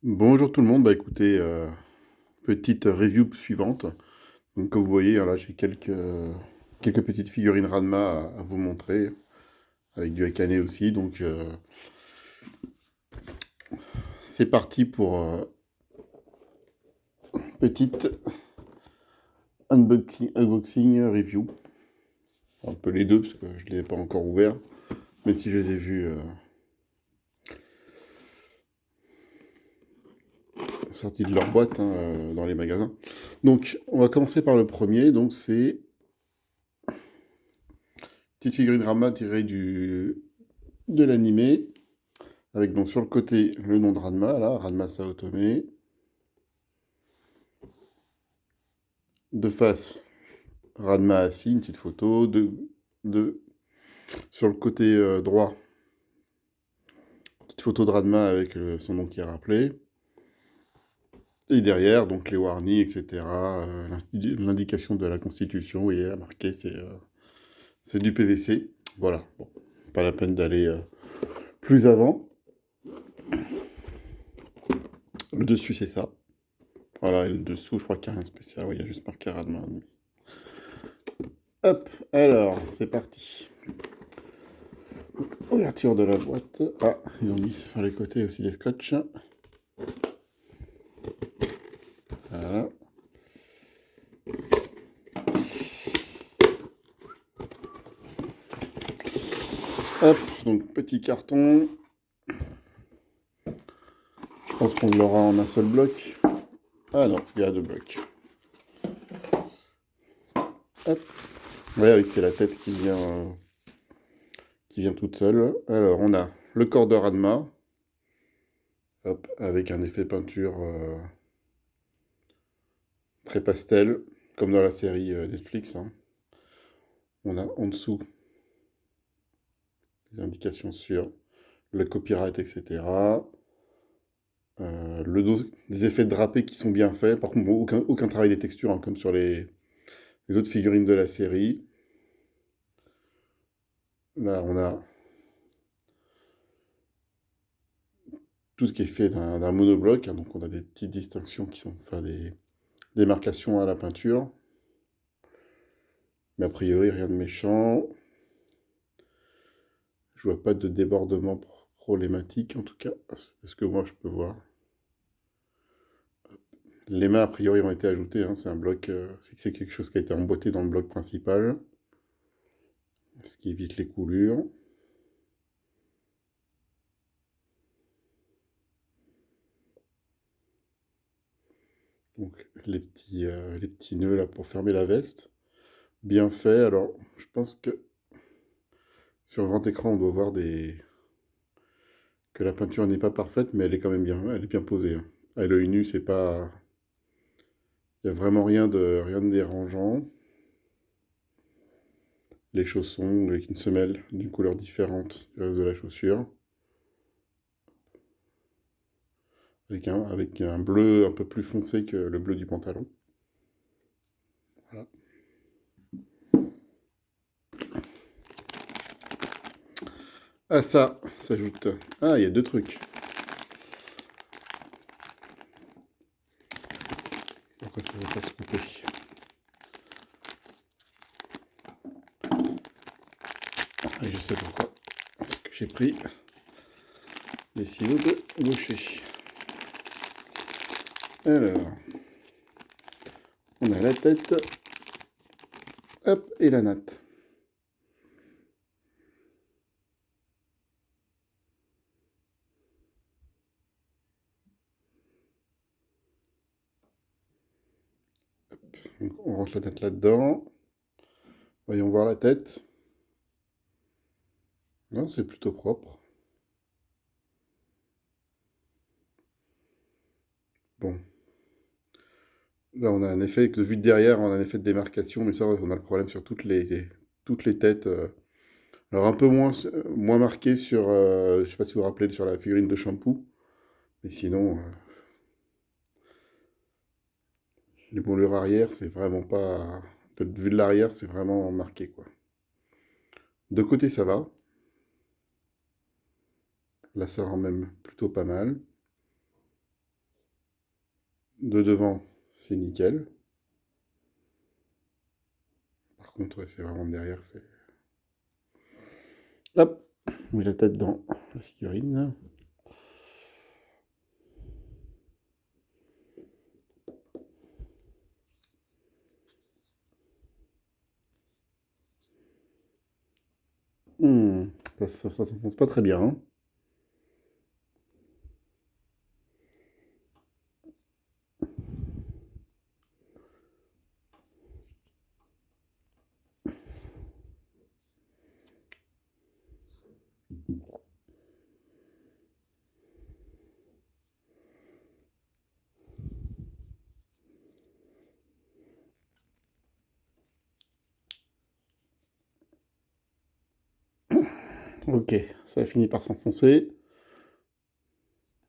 Bonjour tout le monde, bah écoutez, petite review suivante. Donc comme vous voyez, là j'ai quelques petites figurines Ranma à vous montrer, avec du Akane aussi. Donc c'est parti pour petite unboxing review. Un peu les deux parce que je ne les ai pas encore ouverts, même si je les ai vus sortis de leur boîte hein, dans les magasins. Donc on va commencer par le premier, donc c'est petite figurine Ranma tirée de l'animé. Avec donc sur le côté le nom de Ranma, là, Ranma Saotome. De face, Ranma assis, une petite photo. Sur le côté droit, petite photo de Ranma avec son nom qui est rappelé. Et derrière, donc les warnings, etc. L'indication de la Constitution, vous voyez, marqué, c'est du PVC. Voilà, bon, pas la peine d'aller plus avant. Le dessus, c'est ça. Voilà, et le dessous, je crois qu'il n'y a rien de spécial. Oui, il y a juste marqué Ranma. Hop, alors, c'est parti. Ouverture de la boîte. Ah, ils ont mis sur les côtés aussi des scotch. Voilà. Hop, donc petit carton. Je pense qu'on l'aura en un seul bloc. Ah non, il y a deux blocs. Hop. Ouais, avec c'est la tête qui vient toute seule. Alors, on a le corps de Ranma. Hop, avec un effet peinture très pastel, comme dans la série Netflix. Hein. On a en dessous des indications sur le copyright, etc. Le dos, des effets de drapé qui sont bien faits. Par contre, bon, aucun travail des textures, hein, comme sur les autres figurines de la série. Là, on a tout ce qui est fait d'un monobloc. Hein, donc, on a des petites distinctions qui sont, enfin, des démarcations à la peinture. Mais a priori, rien de méchant. Je vois pas de débordement problématique, en tout cas, c'est ce que moi je peux voir. Les mains, a priori, ont été ajoutées. Hein, c'est un bloc, c'est quelque chose qui a été emboîté dans le bloc principal, ce qui évite les coulures. Donc les petits nœuds là pour fermer la veste. Bien fait. Alors, je pense que sur le grand écran, on doit voir que la peinture n'est pas parfaite, mais elle est quand même bien, elle est bien posée. Hein. À l'œil nu, c'est pas, il y a vraiment rien de dérangeant. Les chaussons avec une semelle d'une couleur différente du reste de la chaussure, avec un bleu un peu plus foncé que le bleu du pantalon. Voilà. À ça s'ajoute. Ah, il y a deux trucs. Pourquoi ça ne va pas se couper? Ah, je sais pourquoi. Parce que j'ai pris des stylos de gaucher. Alors, on a la tête, hop, et la natte. Donc, on rentre la tête là-dedans. Voyons voir la tête. Non, c'est plutôt propre. Bon. Là, on a un effet, que vu de derrière, on a un effet de démarcation, mais ça, on a le problème sur toutes les têtes. Alors, un peu moins marqué sur, je sais pas si vous vous rappelez, sur la figurine de shampoo. Mais sinon, les moulures arrière, c'est vraiment pas... Vu de l'arrière, c'est vraiment marqué, quoi. De côté, ça va. Là, ça rend même plutôt pas mal. de devant, c'est nickel. Par contre, ouais, c'est vraiment derrière, c'est... Hop, on met la tête dans la figurine. Hmm, ça s'enfonce pas très bien, hein. Ok, ça a fini par s'enfoncer.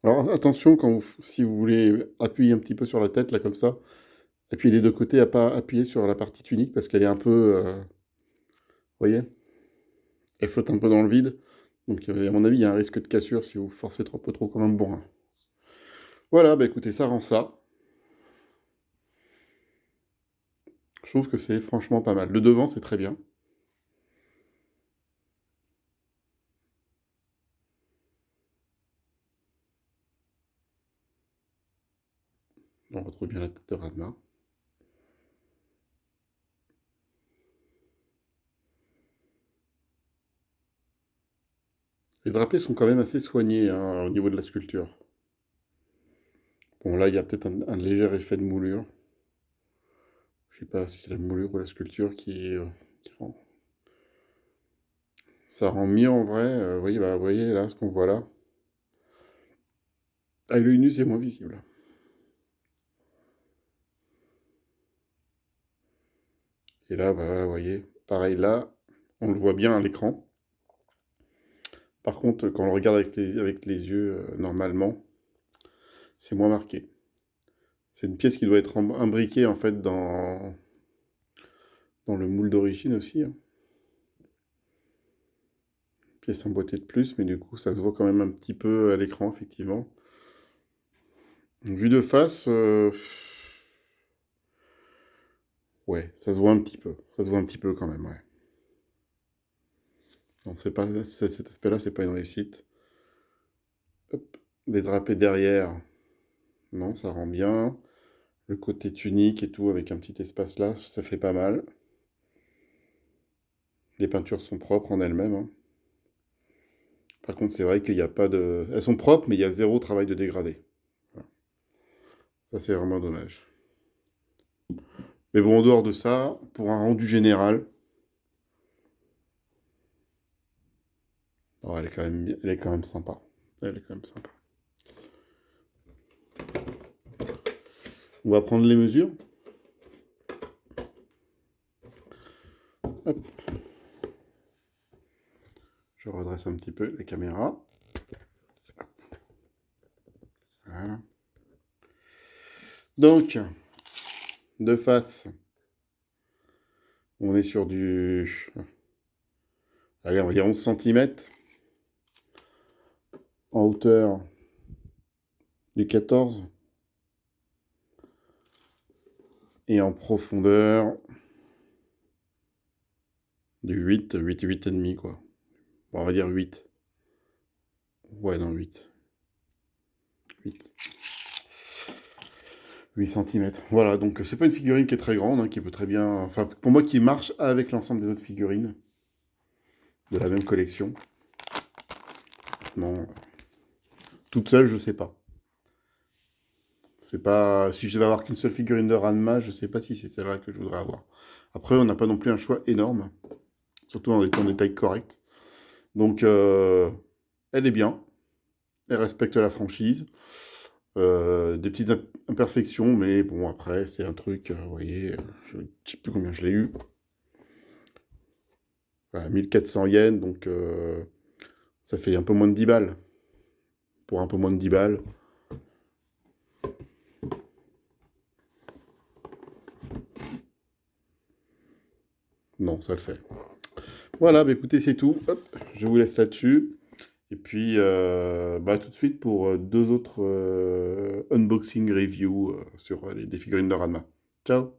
Alors attention, si vous voulez appuyer un petit peu sur la tête, là comme ça, appuyez des deux côtés, à pas appuyer sur la partie tunique parce qu'elle est un peu... vous voyez, elle flotte un peu dans le vide. Donc à mon avis, il y a un risque de cassure si vous forcez trop, un peu trop comme un bourrin. Voilà, bah écoutez, ça rend ça. Je trouve que c'est franchement pas mal. Le devant, c'est très bien. On retrouve bien la tête de Ranma. Les drapés sont quand même assez soignés hein, au niveau de la sculpture. Bon, là, il y a peut-être un léger effet de moulure. Je sais pas si c'est la moulure ou la sculpture qui rend... Ça rend mieux en vrai. Vous voyez là, ce qu'on voit là. À l'œil nu, c'est moins visible. Et là, bah, voilà, vous voyez, pareil là, on le voit bien à l'écran. Par contre, quand on le regarde avec les yeux, normalement, c'est moins marqué. C'est une pièce qui doit être imbriquée en fait dans le moule d'origine aussi, hein. Pièce emboîtée de plus, mais du coup, ça se voit quand même un petit peu à l'écran, effectivement. Donc, vue de face, ouais, ça se voit un petit peu. Ça se voit un petit peu quand même, ouais. Non, c'est pas, cet aspect-là, c'est pas une réussite. Hop, des drapés derrière, non, ça rend bien. Le côté tunique et tout, avec un petit espace là, ça fait pas mal. Les peintures sont propres en elles-mêmes, hein. Par contre, c'est vrai qu'il n'y a pas de... Elles sont propres, mais il y a zéro travail de dégradé. Voilà. Ça, c'est vraiment dommage. Mais bon, en dehors de ça, pour un rendu général, oh, elle est quand même sympa. Elle est quand même sympa. On va prendre les mesures. Hop. Je redresse un petit peu la caméra. Voilà. Donc, de face, on est sur du... Allez, on va dire 11 cm. En hauteur, du 14. Et en profondeur, du 8, 8, 8 et demi, quoi. Bon, on va dire 8. Ouais, non, 8. 8. 8 cm. Voilà, donc c'est pas une figurine qui est très grande, hein, qui peut très bien... Enfin, pour moi, qui marche avec l'ensemble des autres figurines de la même collection. Non, toute seule, je sais pas. C'est pas... Si je devais avoir qu'une seule figurine de Ranma, je sais pas si c'est celle-là que je voudrais avoir. Après, on n'a pas non plus un choix énorme, surtout en étant des tailles correctes. Donc, elle est bien. Elle respecte la franchise. Des petites imperfections, mais bon, après, c'est un truc, vous voyez, je ne sais plus combien je l'ai eu. Voilà, 1400 yens, donc ça fait un peu moins de 10 balles. Pour un peu moins de 10 balles. Non, ça le fait. Voilà, bah écoutez, c'est tout. Hop, je vous laisse là-dessus. Et puis, bah, tout de suite pour deux autres unboxing review sur des figurines de Ranma. Ciao!